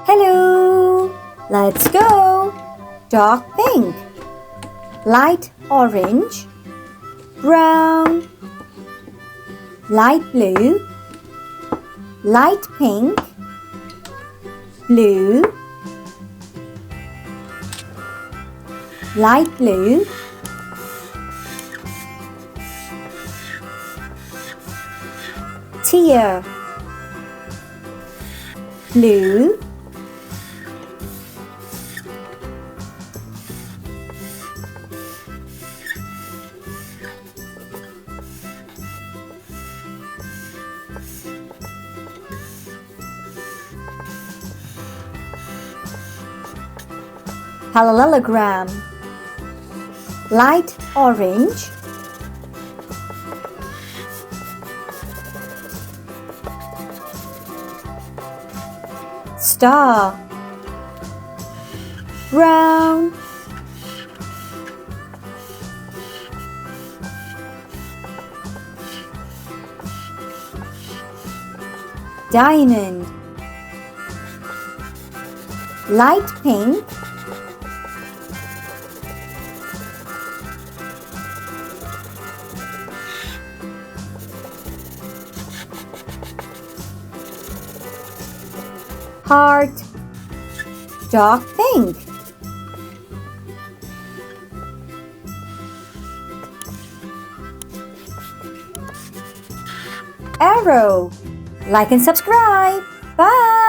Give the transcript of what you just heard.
Hello, let's go. Dark pink, light orange, brown, light blue, light pink, blue, light blue, tear, blue, parallelogram, light orange, star, brown, diamond, light pink, heart, dark pink, arrow. Like and subscribe. Bye.